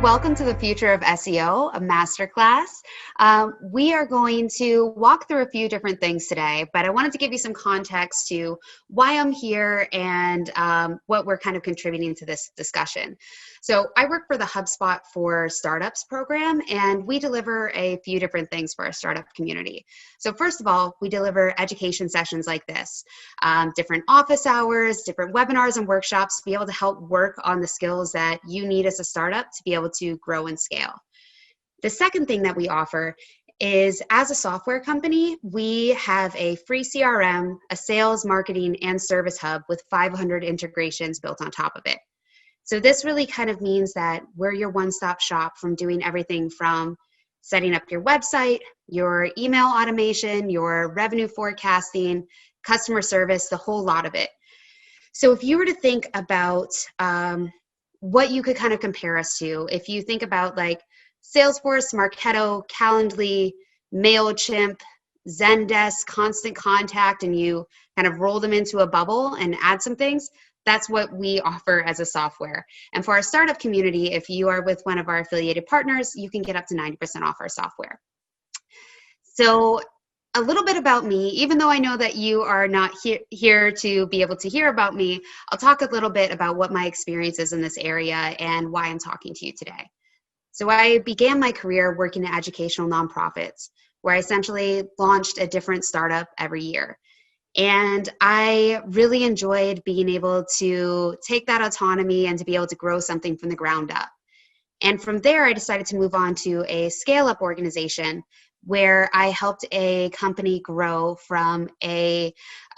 Welcome to the Future of SEO, a masterclass. We are going to walk through a few different things today, but I wanted to give you some context to why I'm here and what we're kind of contributing to this discussion. So I work for the Hubspot for Startups program, and we deliver a few different things for our startup community. So first of all, we deliver education sessions like this, different office hours, different webinars and workshops to be able to help work on the skills that you need as a startup to be able to grow and scale. The second thing that we offer is, as a software company, we have a free CRM, a sales, marketing, and service hub with 500 integrations built on top of it. So this really kind of means that we're your one-stop shop from doing everything from setting up your website, your email automation, your revenue forecasting, customer service, the whole lot of it. So if you were to think about what you could kind of compare us to, if you think about like Salesforce, Marketo, Calendly, MailChimp, Zendesk, Constant Contact, and you kind of roll them into a bubble and add some things, that's what we offer as a software. And for our startup community, if you are with one of our affiliated partners, you can get up to 90% off our software. So a little bit about me, even though I know that you are not here to be able to hear about me, I'll talk a little bit about what my experience is in this area and why I'm talking to you today. So I began my career working in educational nonprofits, where I essentially launched a different startup every year. And I really enjoyed being able to take that autonomy and to be able to grow something from the ground up. And from there, I decided to move on to a scale-up organization where I helped a company grow from a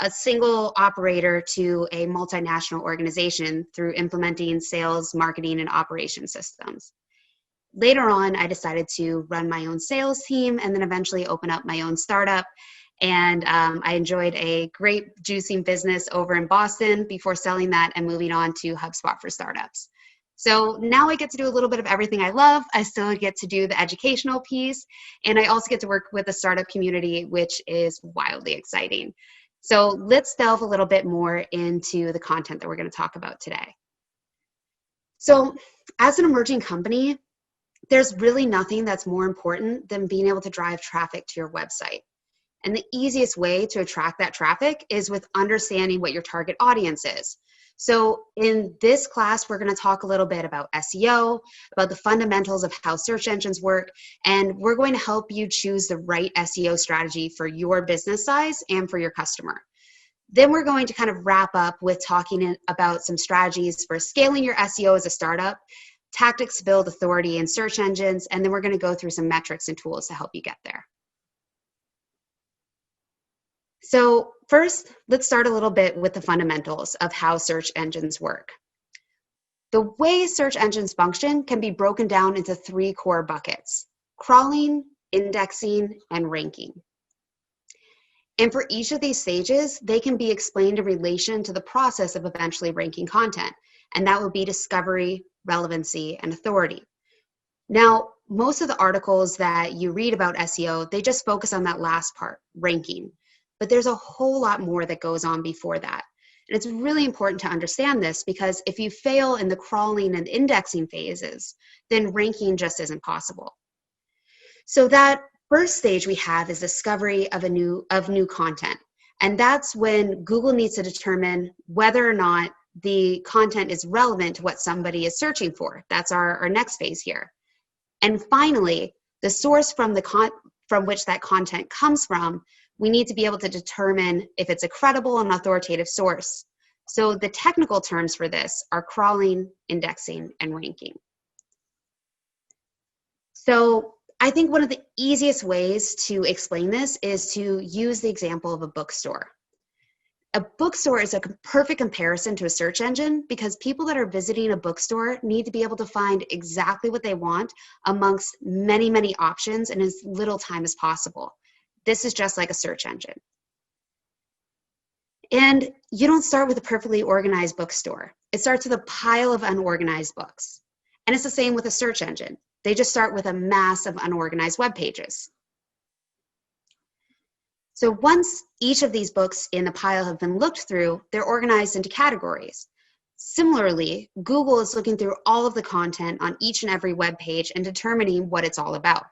single operator to a multinational organization through implementing sales, marketing, and operation systems. Later on, I decided to run my own sales team and then eventually open up my own startup. And I enjoyed a great juicing business over in Boston before selling that and moving on to HubSpot for Startups. So now I get to do a little bit of everything I love. I still get to do the educational piece, and I also get to work with the startup community, which is wildly exciting. So let's delve a little bit more into the content that we're going to talk about today. So as an emerging company, there's really nothing that's more important than being able to drive traffic to your website. And the easiest way to attract that traffic is with understanding what your target audience is. So in this class, we're going to talk a little bit about SEO, about the fundamentals of how search engines work, and we're going to help you choose the right SEO strategy for your business size and for your customer. Then we're going to kind of wrap up with talking about some strategies for scaling your SEO as a startup, tactics to build authority in search engines, and then we're going to go through some metrics and tools to help you get there. So first, let's start a little bit with the fundamentals of how search engines work. The way search engines function can be broken down into three core buckets: crawling, indexing, and ranking. And for each of these stages, they can be explained in relation to the process of eventually ranking content, and that will be discovery, relevancy, and authority. Now, most of the articles that you read about SEO, they just focus on that last part, ranking. But there's a whole lot more that goes on before that. And it's really important to understand this, because if you fail in the crawling and indexing phases, then ranking just isn't possible. So that first stage we have is discovery of new content. And that's when Google needs to determine whether or not the content is relevant to what somebody is searching for. That's our next phase here. And finally, the source from which that content comes from, we need to be able to determine if it's a credible and authoritative source. So the technical terms for this are crawling, indexing, and ranking. So I think one of the easiest ways to explain this is to use the example of a bookstore. A bookstore is a perfect comparison to a search engine, because people that are visiting a bookstore need to be able to find exactly what they want amongst many, many options in as little time as possible. This is just like a search engine. And you don't start with a perfectly organized bookstore. It starts with a pile of unorganized books. And it's the same with a search engine. They just start with a mass of unorganized web pages. So once each of these books in the pile have been looked through, they're organized into categories. Similarly, Google is looking through all of the content on each and every web page and determining what it's all about.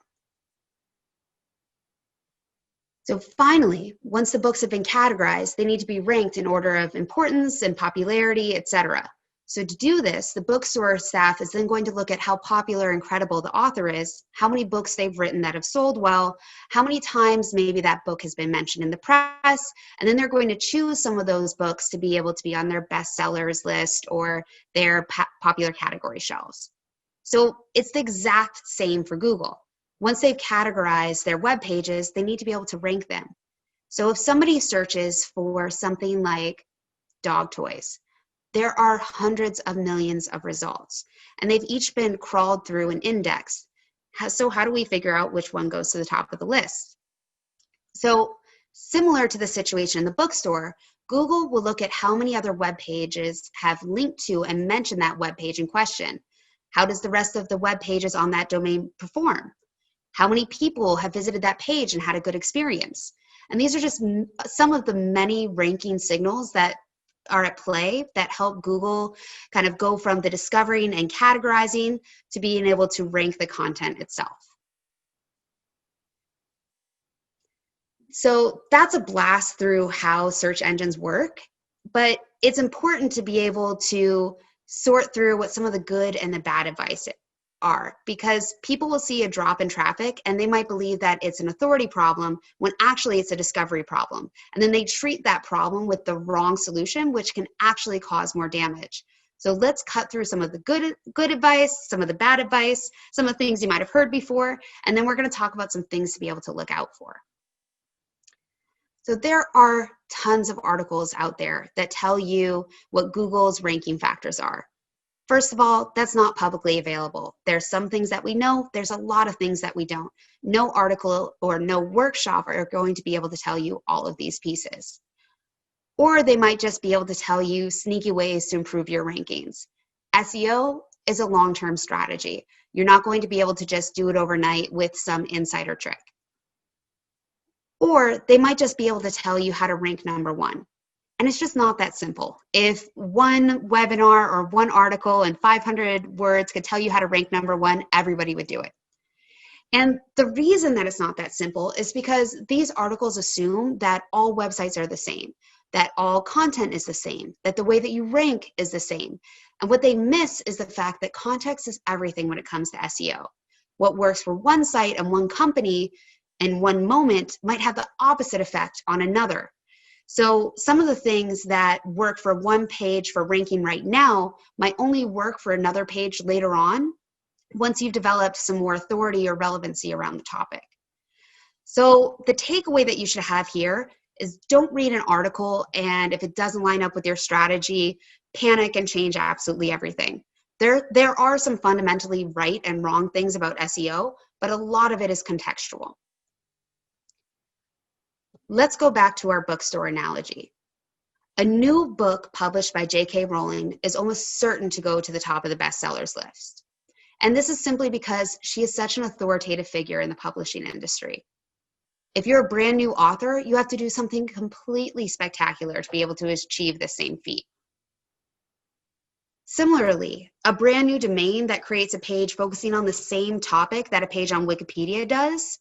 So finally, once the books have been categorized, they need to be ranked in order of importance and popularity, etc. So to do this, the bookstore staff is then going to look at how popular and credible the author is, how many books they've written that have sold well, how many times maybe that book has been mentioned in the press, and then they're going to choose some of those books to be able to be on their bestsellers list or their popular category shelves. So it's the exact same for Google. Once they've categorized their web pages, they need to be able to rank them. So if somebody searches for something like dog toys, there are hundreds of millions of results, and they've each been crawled through and indexed. So how do we figure out which one goes to the top of the list? So similar to the situation in the bookstore, Google will look at how many other web pages have linked to and mentioned that web page in question. How does the rest of the web pages on that domain perform? How many people have visited that page and had a good experience? And these are just some of the many ranking signals that are at play that help Google kind of go from the discovering and categorizing to being able to rank the content itself. So that's a blast through how search engines work, but it's important to be able to sort through what some of the good and the bad advice are, because people will see a drop in traffic and they might believe that it's an authority problem when actually it's a discovery problem. And then they treat that problem with the wrong solution, which can actually cause more damage. So let's cut through some of the good advice, some of the bad advice, some of the things you might have heard before, and then we're going to talk about some things to be able to look out for. So there are tons of articles out there that tell you what Google's ranking factors are. First of all, that's not publicly available. There's some things that we know, there's a lot of things that we don't. No article or no workshop are going to be able to tell you all of these pieces. Or they might just be able to tell you sneaky ways to improve your rankings. SEO is a long-term strategy. You're not going to be able to just do it overnight with some insider trick. Or they might just be able to tell you how to rank number one. And it's just not that simple. If one webinar or one article in 500 words could tell you how to rank number one, everybody would do it. And the reason that it's not that simple is because these articles assume that all websites are the same, that all content is the same, that the way that you rank is the same. And what they miss is the fact that context is everything when it comes to SEO. What works for one site and one company in one moment might have the opposite effect on another. So some of the things that work for one page for ranking right now might only work for another page later on once you've developed some more authority or relevancy around the topic. So the takeaway that you should have here is don't read an article and if it doesn't line up with your strategy, panic and change absolutely everything. There are some fundamentally right and wrong things about SEO, but a lot of it is contextual. Let's go back to our bookstore analogy. A new book published by J.K. Rowling is almost certain to go to the top of the bestsellers list. And this is simply because she is such an authoritative figure in the publishing industry. If you're a brand new author, you have to do something completely spectacular to be able to achieve the same feat. Similarly, a brand new domain that creates a page focusing on the same topic that a page on Wikipedia does,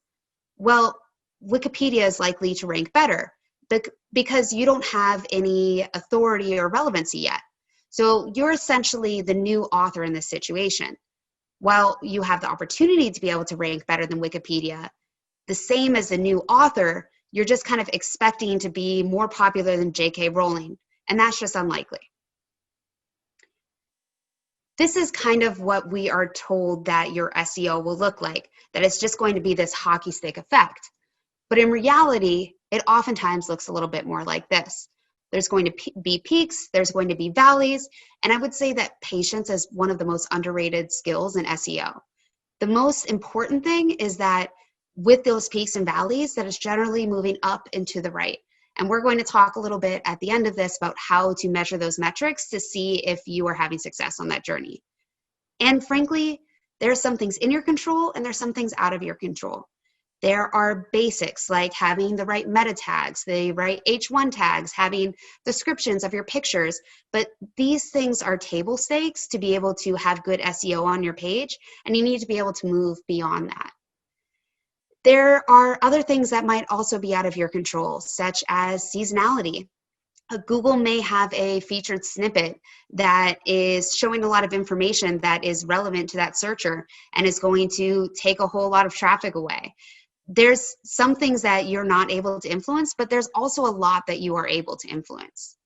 well, Wikipedia is likely to rank better because you don't have any authority or relevancy yet. So you're essentially the new author in this situation. While you have the opportunity to be able to rank better than Wikipedia, the same as the new author, you're just kind of expecting to be more popular than J.K. Rowling, and that's just unlikely. This is kind of what we are told that your SEO will look like, that it's just going to be this hockey stick effect. But in reality, it oftentimes looks a little bit more like this. There's going to be peaks, there's going to be valleys, and I would say that patience is one of the most underrated skills in SEO. The most important thing is that with those peaks and valleys, that it's generally moving up and to the right. And we're going to talk a little bit at the end of this about how to measure those metrics to see if you are having success on that journey. And frankly, there are some things in your control and there's some things out of your control. There are basics like having the right meta tags, the right H1 tags, having descriptions of your pictures, but these things are table stakes to be able to have good SEO on your page, and you need to be able to move beyond that. There are other things that might also be out of your control, such as seasonality. Google may have a featured snippet that is showing a lot of information that is relevant to that searcher and is going to take a whole lot of traffic away. There's some things that you're not able to influence, but there's also a lot that you are able to influence.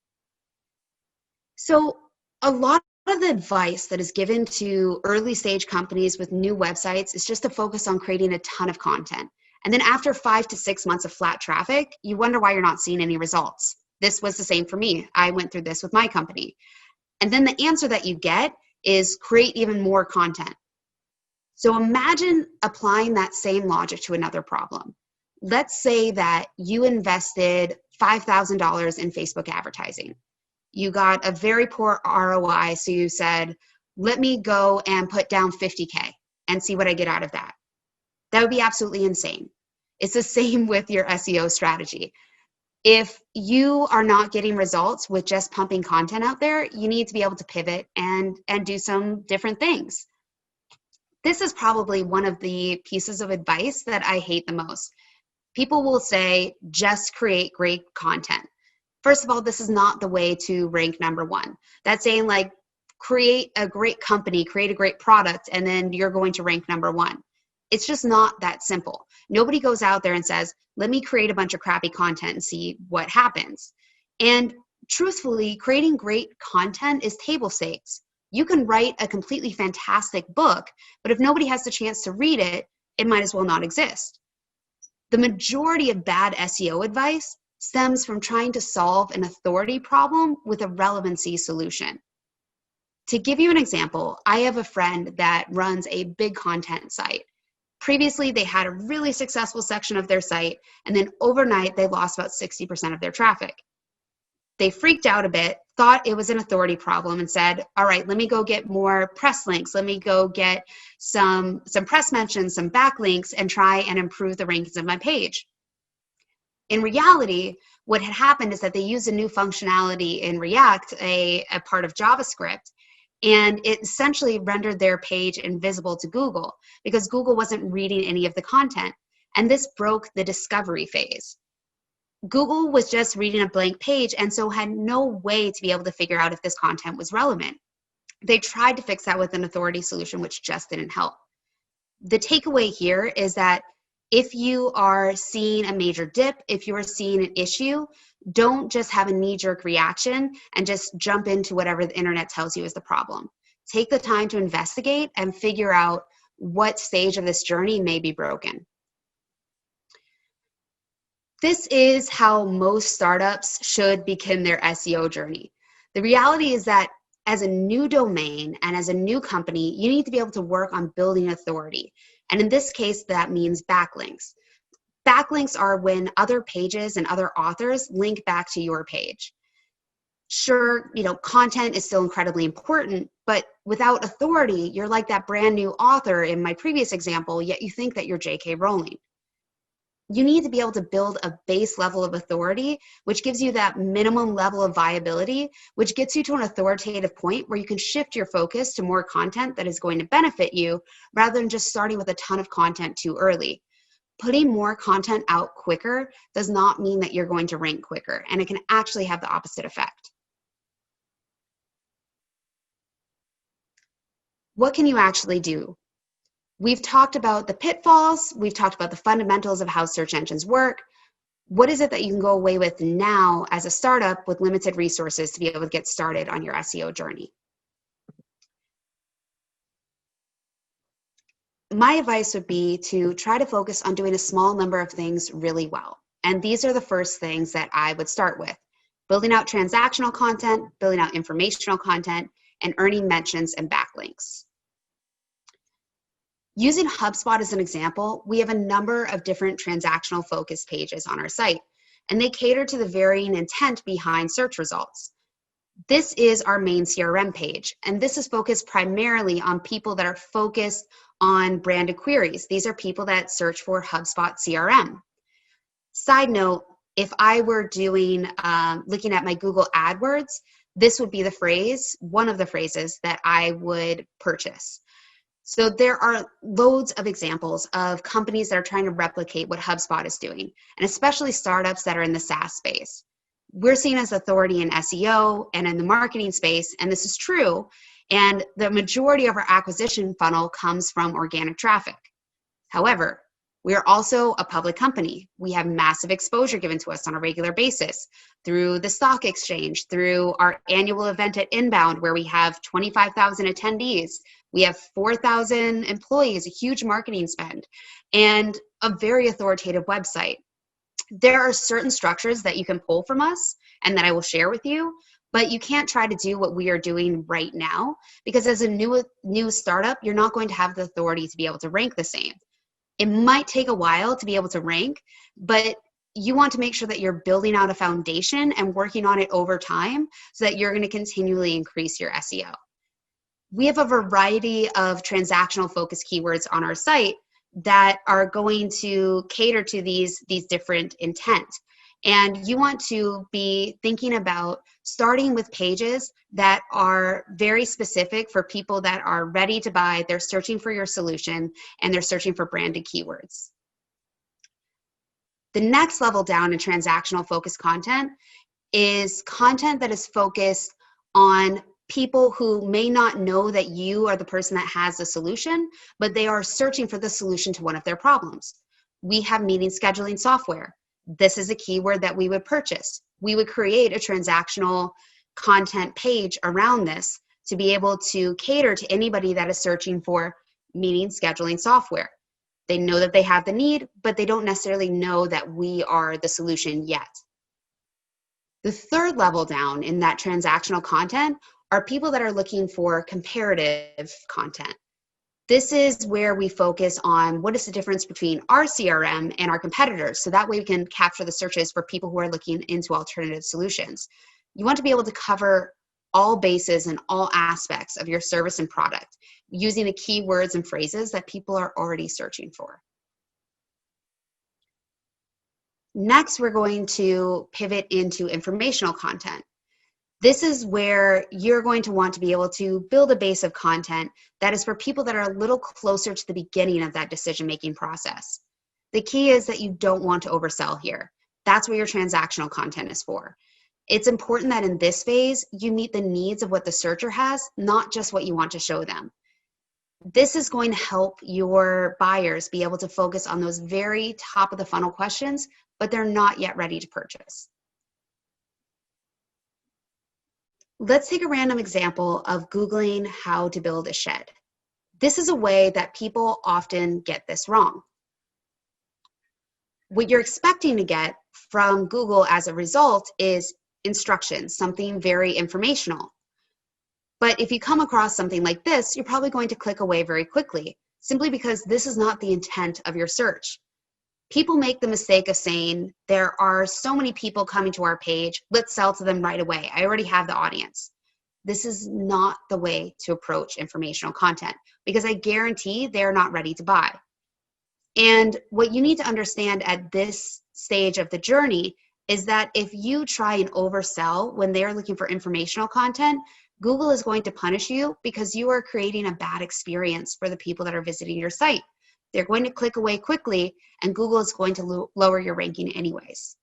So a lot of the advice that is given to early stage companies with new websites is just to focus on creating a ton of content. And then after 5 to 6 months of flat traffic, you wonder why you're not seeing any results. This was the same for me. I went through this with my company. And then the answer that you get is create even more content. So imagine applying that same logic to another problem. Let's say that you invested $5,000 in Facebook advertising. You got a very poor ROI, so you said, let me go and put down 50K and see what I get out of that. That would be absolutely insane. It's the same with your SEO strategy. If you are not getting results with just pumping content out there, you need to be able to pivot and do some different things. This is probably one of the pieces of advice that I hate the most. People will say, just create great content. First of all, this is not the way to rank number one. That's saying like, create a great company, create a great product, and then you're going to rank number one. It's just not that simple. Nobody goes out there and says, let me create a bunch of crappy content and see what happens. And truthfully, creating great content is table stakes. You can write a completely fantastic book, but if nobody has the chance to read it, it might as well not exist. The majority of bad SEO advice stems from trying to solve an authority problem with a relevancy solution. To give you an example, I have a friend that runs a big content site. Previously, they had a really successful section of their site, and then overnight, they lost about 60% of their traffic. They freaked out a bit, thought it was an authority problem, and said, all right, let me go get more press links. Let me go get some press mentions, some backlinks, and try and improve the rankings of my page. In reality, what had happened is that they used a new functionality in React, a part of JavaScript, and it essentially rendered their page invisible to Google because Google wasn't reading any of the content. And this broke the discovery phase. Google was just reading a blank page and so had no way to be able to figure out if this content was relevant. They tried to fix that with an authority solution, which just didn't help. The takeaway here is that if you are seeing a major dip, if you are seeing an issue, don't just have a knee-jerk reaction and just jump into whatever the internet tells you is the problem. Take the time to investigate and figure out what stage of this journey may be broken. This is how most startups should begin their SEO journey. The reality is that as a new domain and as a new company, you need to be able to work on building authority. And in this case, that means backlinks. Backlinks are when other pages and other authors link back to your page. Sure, content is still incredibly important, but without authority, you're like that brand new author in my previous example, yet you think that you're J.K. Rowling. You need to be able to build a base level of authority, which gives you that minimum level of viability, which gets you to an authoritative point where you can shift your focus to more content that is going to benefit you rather than just starting with a ton of content too early. Putting more content out quicker does not mean that you're going to rank quicker, and it can actually have the opposite effect. What can you actually do? We've talked about the pitfalls. We've talked about the fundamentals of how search engines work. What is it that you can go away with now as a startup with limited resources to be able to get started on your SEO journey? My advice would be to try to focus on doing a small number of things really well. And these are the first things that I would start with: building out transactional content, building out informational content, and earning mentions and backlinks. Using Hubspot as an example, we have a number of different transactional focused pages on our site, and they cater to the varying intent behind search results. This is our main CRM page, and this is focused primarily on people that are focused on branded queries. These are people that search for HubSpot CRM. Side note, if I were doing, looking at my Google AdWords, this would be the phrase, one of the phrases that I would purchase. So there are loads of examples of companies that are trying to replicate what HubSpot is doing, and especially startups that are in the SaaS space. We're seen as authority in SEO and in the marketing space, and this is true, and the majority of our acquisition funnel comes from organic traffic. However, we are also a public company. We have massive exposure given to us on a regular basis through the stock exchange, through our annual event at Inbound, where we have 25,000 attendees. We have 4,000 employees, a huge marketing spend, and a very authoritative website. There are certain structures that you can pull from us and that I will share with you, but you can't try to do what we are doing right now, because as a new startup, you're not going to have the authority to be able to rank the same. It might take a while to be able to rank, but you want to make sure that you're building out a foundation and working on it over time so that you're going to continually increase your SEO. We have a variety of transactional focused keywords on our site that are going to cater to these different intent. And you want to be thinking about starting with pages that are very specific for people that are ready to buy, they're searching for your solution, and they're searching for branded keywords. The next level down in transactional focused content is content that is focused on people who may not know that you are the person that has the solution, but they are searching for the solution to one of their problems. We have meeting scheduling software. This is a keyword that we would purchase. We would create a transactional content page around this to be able to cater to anybody that is searching for meeting scheduling software. They know that they have the need, but they don't necessarily know that we are the solution yet. The third level down in that transactional content are people that are looking for comparative content. This is where we focus on what is the difference between our CRM and our competitors, so that way we can capture the searches for people who are looking into alternative solutions. You want to be able to cover all bases and all aspects of your service and product using the keywords and phrases that people are already searching for. Next, we're going to pivot into informational content. This is where you're going to want to be able to build a base of content that is for people that are a little closer to the beginning of that decision-making process. The key is that you don't want to oversell here. That's what your transactional content is for. It's important that in this phase, you meet the needs of what the searcher has, not just what you want to show them. This is going to help your buyers be able to focus on those very top of the funnel questions, but they're not yet ready to purchase. Let's take a random example of Googling how to build a shed. This is a way that people often get this wrong. What you're expecting to get from Google as a result is instructions, something very informational. But if you come across something like this, you're probably going to click away very quickly, simply because this is not the intent of your search. People make the mistake of saying, there are so many people coming to our page, let's sell to them right away. I already have the audience. This is not the way to approach informational content, because I guarantee they're not ready to buy. And what you need to understand at this stage of the journey is that if you try and oversell when they're looking for informational content, Google is going to punish you because you are creating a bad experience for the people that are visiting your site. They're going to click away quickly, and Google is going to lower your ranking anyways.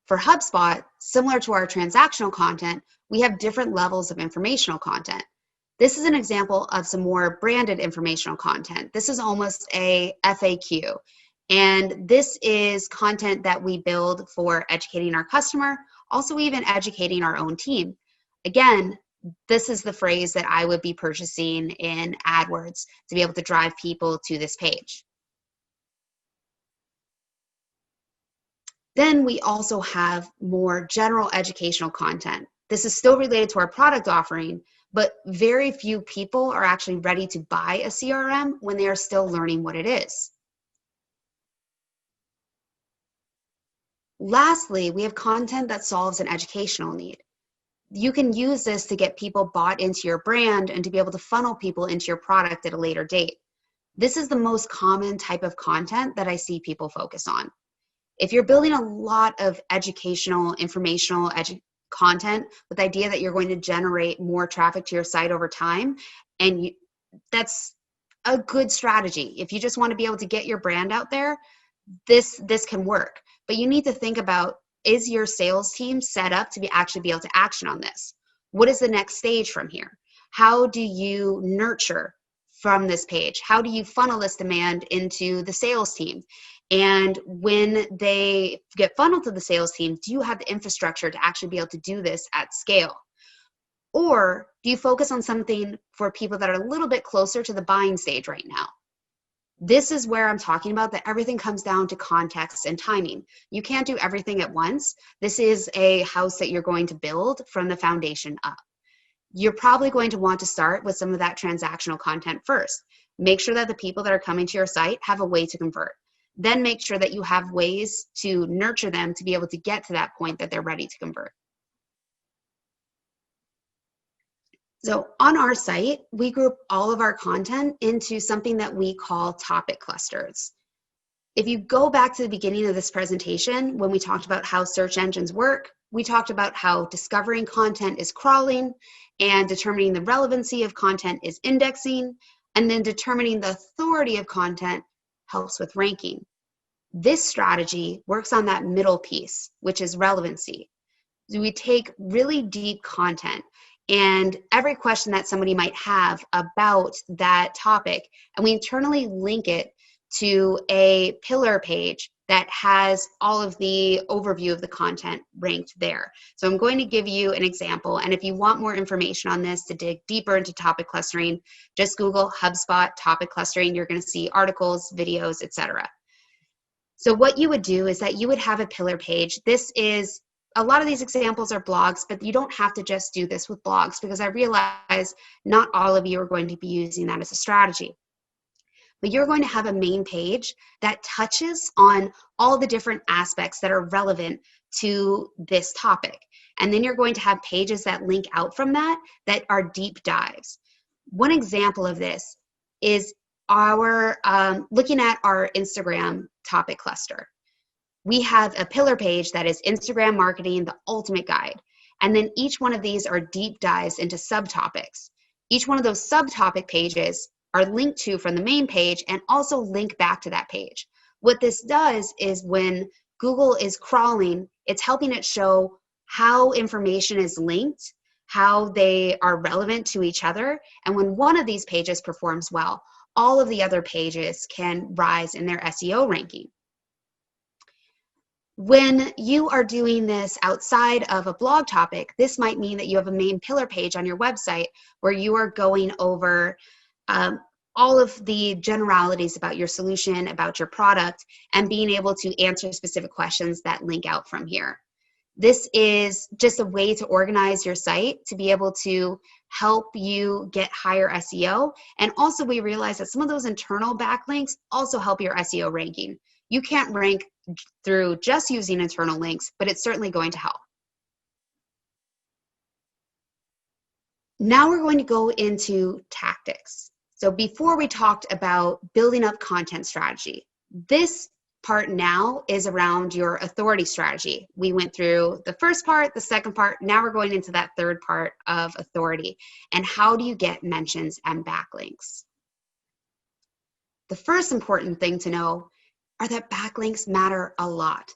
For HubSpot, similar to our transactional content, we have different levels of informational content. This is an example of some more branded informational content. This is almost a FAQ. And this is content that we build for educating our customer, also even educating our own team. Again, this is the phrase that I would be purchasing in AdWords to be able to drive people to this page. Then we also have more general educational content. This is still related to our product offering, but very few people are actually ready to buy a CRM when they are still learning what it is. Lastly, we have content that solves an educational need. You can use this to get people bought into your brand and to be able to funnel people into your product at a later date. This is the most common type of content that I see people focus on. If you're building a lot of educational, informational content with the idea that you're going to generate more traffic to your site over time, and that's a good strategy. If you just want to be able to get your brand out there, this can work. But you need to think about, is your sales team set up to actually be able to action on this? What is the next stage from here? How do you nurture from this page? How do you funnel this demand into the sales team? And when they get funneled to the sales team, do you have the infrastructure to actually be able to do this at scale? Or do you focus on something for people that are a little bit closer to the buying stage right now? This is where I'm talking about that everything comes down to context and timing. You can't do everything at once. This is a house that you're going to build from the foundation up. You're probably going to want to start with some of that transactional content first. Make sure that the people that are coming to your site have a way to convert. Then make sure that you have ways to nurture them to be able to get to that point that they're ready to convert. So on our site, we group all of our content into something that we call topic clusters. If you go back to the beginning of this presentation, when we talked about how search engines work, we talked about how discovering content is crawling, and determining the relevancy of content is indexing, and then determining the authority of content helps with ranking. This strategy works on that middle piece, which is relevancy. So we take really deep content and every question that somebody might have about that topic, and we internally link it to a pillar page that has all of the overview of the content ranked there. So I'm going to give you an example, and if you want more information on this to dig deeper into topic clustering, just Google HubSpot topic clustering. You're going to see articles, videos, etc. So what you would do is that you would have a pillar page. A lot of these examples are blogs, but you don't have to just do this with blogs, because I realize not all of you are going to be using that as a strategy. But you're going to have a main page that touches on all the different aspects that are relevant to this topic. And then you're going to have pages that link out from that are deep dives. One example of this is our looking at our Instagram topic cluster. We have a pillar page that is Instagram marketing, the ultimate guide. And then each one of these are deep dives into subtopics. Each one of those subtopic pages are linked to from the main page and also link back to that page. What this does is when Google is crawling, it's helping it show how information is linked, how they are relevant to each other. And when one of these pages performs well, all of the other pages can rise in their SEO ranking. When you are doing this outside of a blog topic, this might mean that you have a main pillar page on your website where you are going over all of the generalities about your solution, about your product, and being able to answer specific questions that link out from here. This is just a way to organize your site to be able to help you get higher SEO. And also we realize that some of those internal backlinks also help your SEO ranking. You can't rank through just using internal links, but it's certainly going to help. Now we're going to go into tactics. So before we talked about building up content strategy, this part now is around your authority strategy. We went through the first part, the second part, now we're going into that third part of authority. And how do you get mentions and backlinks? The first important thing to know are that backlinks matter a lot.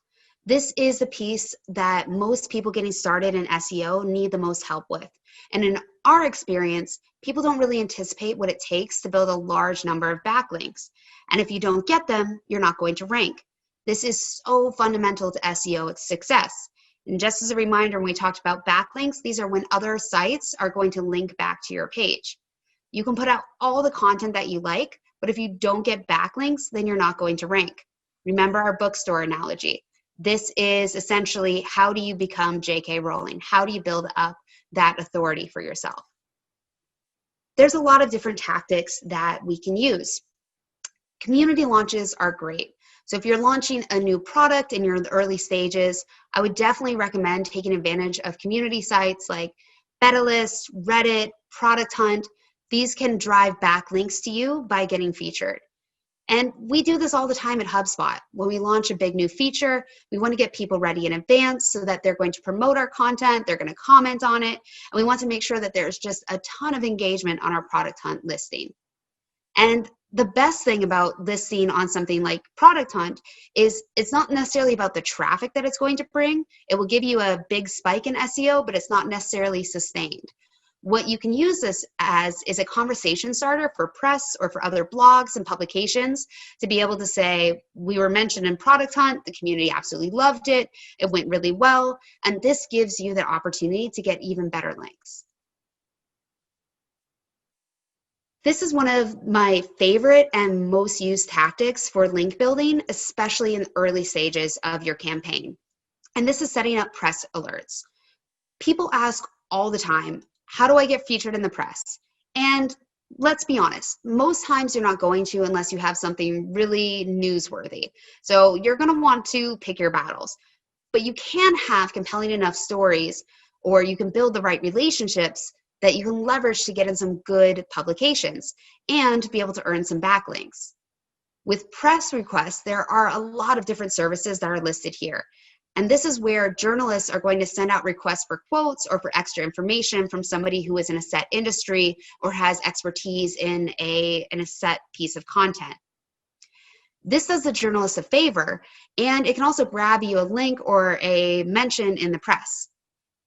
This is the piece that most people getting started in SEO need the most help with. And in our experience, people don't really anticipate what it takes to build a large number of backlinks. And if you don't get them, you're not going to rank. This is so fundamental to SEO success. And just as a reminder, when we talked about backlinks, these are when other sites are going to link back to your page. You can put out all the content that you like, but if you don't get backlinks, then you're not going to rank. Remember our bookstore analogy. This is essentially, how do you become J.K. Rowling? How do you build up that authority for yourself? There's a lot of different tactics that we can use. Community launches are great. So if you're launching a new product and you're in the early stages, I would definitely recommend taking advantage of community sites like Betalist, Reddit, Product Hunt. These can drive backlinks to you by getting featured. And we do this all the time at HubSpot. When we launch a big new feature, we want to get people ready in advance so that they're going to promote our content, they're going to comment on it, and we want to make sure that there's just a ton of engagement on our Product Hunt listing. And the best thing about listing on something like Product Hunt is it's not necessarily about the traffic that it's going to bring. It will give you a big spike in SEO, but it's not necessarily sustained. What you can use this as is a conversation starter for press or for other blogs and publications to be able to say, we were mentioned in Product Hunt, the community absolutely loved it, it went really well, and this gives you the opportunity to get even better links. This is one of my favorite and most used tactics for link building, especially in the early stages of your campaign. And this is setting up press alerts. People ask all the time, how do I get featured in the press? And let's be honest, most times you're not going to unless you have something really newsworthy. So you're going to want to pick your battles. But you can have compelling enough stories, or you can build the right relationships that you can leverage to get in some good publications and be able to earn some backlinks. With press requests, there are a lot of different services that are listed here. And this is where journalists are going to send out requests for quotes or for extra information from somebody who is in a set industry or has expertise in a set piece of content. This does the journalist a favor, and it can also grab you a link or a mention in the press.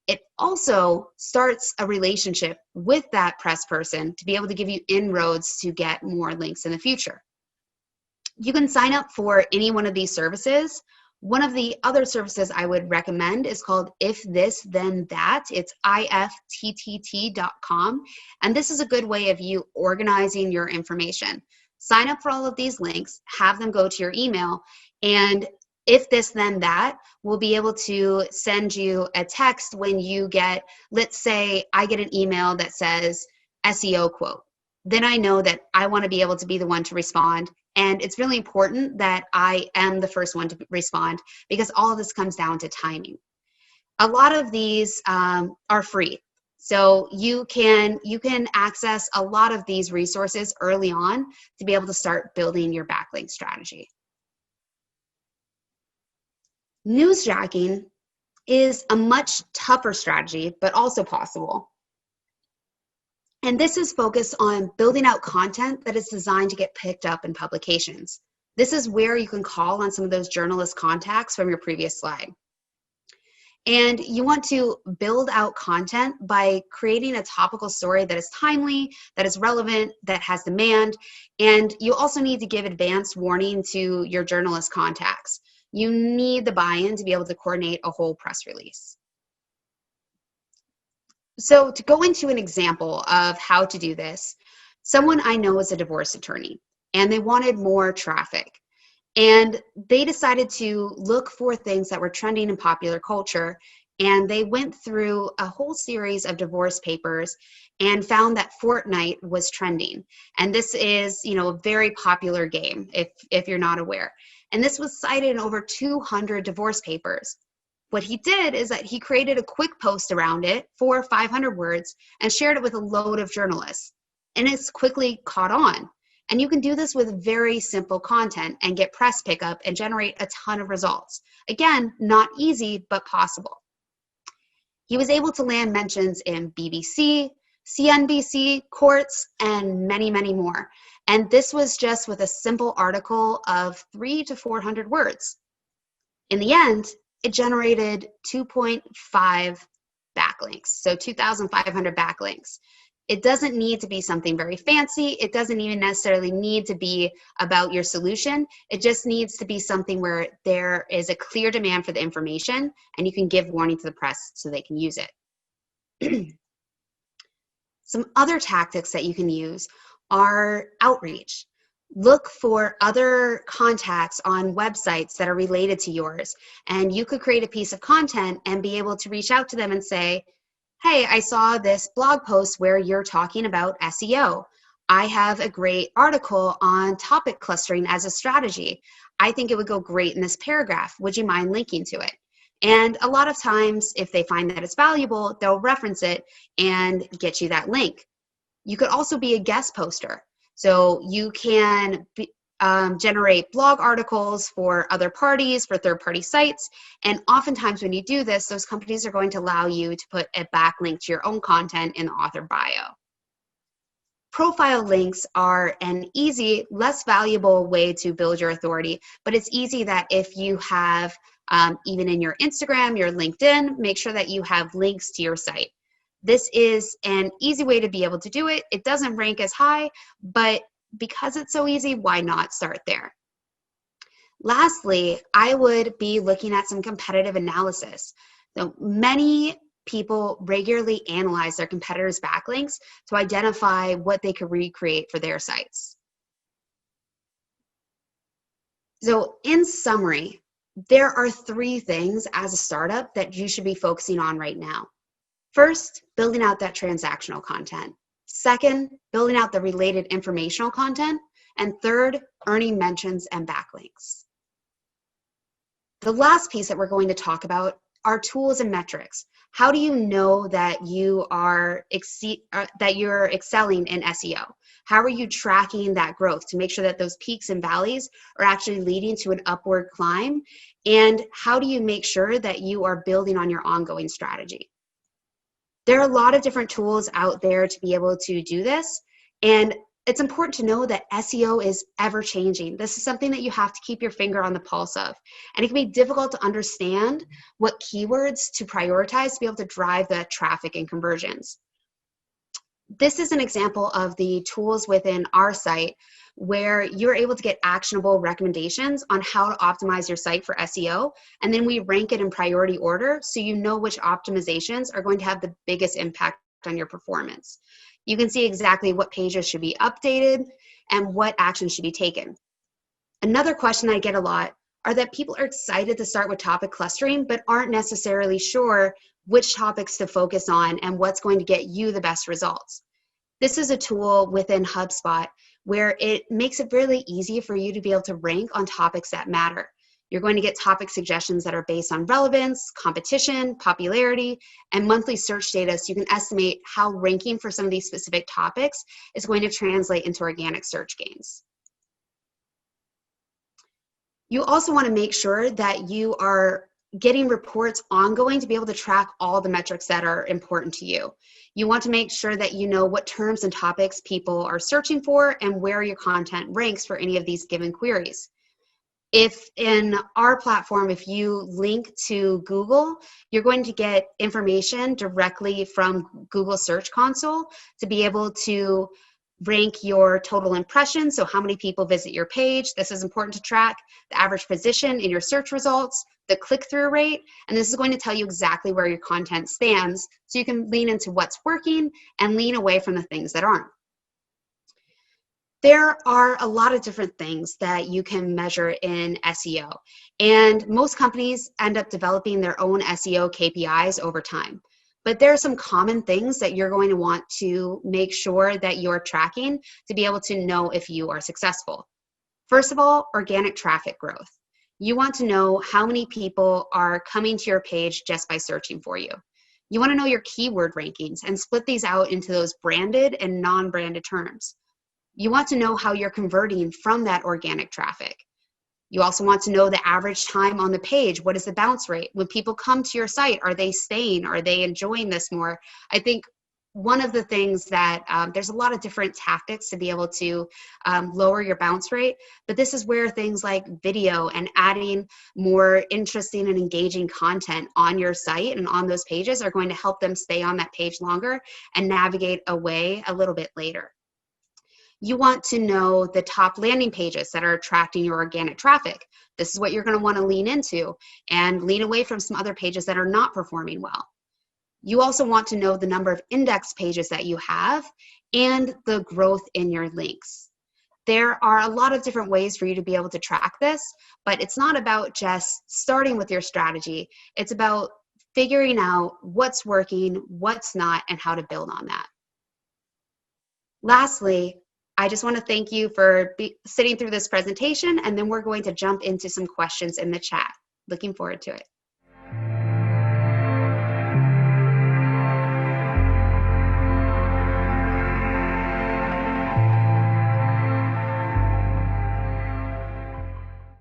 It also starts a relationship with that press person to be able to give you inroads to get more links in the future. You can sign up for any one of these services. One of the other services I would recommend is called If This Then That. It's ifttt.com. And this is a good way of you organizing your information. Sign up for all of these links, have them go to your email, and If This Then That will be able to send you a text when you get, let's say I get an email that says SEO quote. Then I know that I want to be able to be the one to respond. And it's really important that I am the first one to respond because all of this comes down to timing. A lot of these are free. So you can access a lot of these resources early on to be able to start building your backlink strategy. Newsjacking is a much tougher strategy, but also possible. And this is focused on building out content that is designed to get picked up in publications. This is where you can call on some of those journalist contacts from your previous slide. And you want to build out content by creating a topical story that is timely, that is relevant, that has demand. And you also need to give advance warning to your journalist contacts. You need the buy-in to be able to coordinate a whole press release. So to go into an example of how to do this, someone I know is a divorce attorney and they wanted more traffic. And they decided to look for things that were trending in popular culture. And they went through a whole series of divorce papers and found that Fortnite was trending. And this is, a very popular game if you're not aware. And this was cited in over 200 divorce papers. What he did is that he created a quick post around it for 500 words and shared it with a load of journalists. And it's quickly caught on. And you can do this with very simple content and get press pickup and generate a ton of results. Again, not easy, but possible. He was able to land mentions in BBC, CNBC, courts, and many, many more. And this was just with a simple article of 300 to 400 words. In the end, it generated 2.5 backlinks, so 2,500 backlinks. It doesn't need to be something very fancy. It doesn't even necessarily need to be about your solution. It just needs to be something where there is a clear demand for the information and you can give warning to the press so they can use it. Some other tactics that you can use are outreach. Look for other contacts on websites that are related to yours. And you could create a piece of content and be able to reach out to them and say, hey, I saw this blog post where you're talking about SEO. I have a great article on topic clustering as a strategy. I think it would go great in this paragraph. Would you mind linking to it? And a lot of times, if they find that it's valuable, they'll reference it and get you that link. You could also be a guest poster. So you can generate blog articles for other parties, for third-party sites. And oftentimes when you do this, those companies are going to allow you to put a backlink to your own content in the author bio. Profile links are an easy, less valuable way to build your authority, but it's easy that if you have, even in your Instagram, your LinkedIn, make sure that you have links to your site. This is an easy way to be able to do it. It doesn't rank as high, but because it's so easy, why not start there? Lastly, I would be looking at some competitive analysis. So many people regularly analyze their competitors' backlinks to identify what they could recreate for their sites. So in summary, there are 3 things as a startup that you should be focusing on right now. First, building out that transactional content. Second, building out the related informational content. And third, earning mentions and backlinks. The last piece that we're going to talk about are tools and metrics. How do you know that you are you're excelling in SEO? How are you tracking that growth to make sure that those peaks and valleys are actually leading to an upward climb? And how do you make sure that you are building on your ongoing strategy? There are a lot of different tools out there to be able to do this, and it's important to know that SEO is ever changing. This is something that you have to keep your finger on the pulse of, and it can be difficult to understand what keywords to prioritize to be able to drive the traffic and conversions. This is an example of the tools within our site where you're able to get actionable recommendations on how to optimize your site for SEO, and then we rank it in priority order so you know which optimizations are going to have the biggest impact on your performance. You can see exactly what pages should be updated and what actions should be taken. Another question I get a lot are that people are excited to start with topic clustering but aren't necessarily sure which topics to focus on and what's going to get you the best results. This is a tool within Hubspot where it makes it really easy for you to be able to rank on topics that matter. You're going to get topic suggestions that are based on relevance, competition, popularity, and monthly search data, so you can estimate how ranking for some of these specific topics is going to translate into organic search gains. You also want to make sure that you are getting reports ongoing to be able to track all the metrics that are important to you. You want to make sure that you know what terms and topics people are searching for and where your content ranks for any of these given queries. If in our platform, if you link to Google, you're going to get information directly from Google Search Console to be able to rank your total impressions, so how many people visit your page. This is important to track. The average position in your search results, the click-through rate, and this is going to tell you exactly where your content stands so you can lean into what's working and lean away from the things that aren't. There are a lot of different things that you can measure in SEO, and most companies end up developing their own SEO KPIs over time. But there are some common things that you're going to want to make sure that you're tracking to be able to know if you are successful. First of all, organic traffic growth. You want to know how many people are coming to your page just by searching for you. You want to know your keyword rankings and split these out into those branded and non-branded terms. You want to know how you're converting from that organic traffic. You also want to know the average time on the page. What is the bounce rate? When people come to your site, are they staying? Are they enjoying this more? I think one of the things that there's a lot of different tactics to be able to lower your bounce rate, but this is where things like video and adding more interesting and engaging content on your site and on those pages are going to help them stay on that page longer and navigate away a little bit later. You want to know the top landing pages that are attracting your organic traffic. This is what you're going to want to lean into and lean away from some other pages that are not performing well. You also want to know the number of index pages that you have and the growth in your links. There are a lot of different ways for you to be able to track this, but it's not about just starting with your strategy. It's about figuring out what's working, what's not, and how to build on that. Lastly, I just want to thank you for sitting through this presentation, and then we're going to jump into some questions in the chat. Looking forward to it.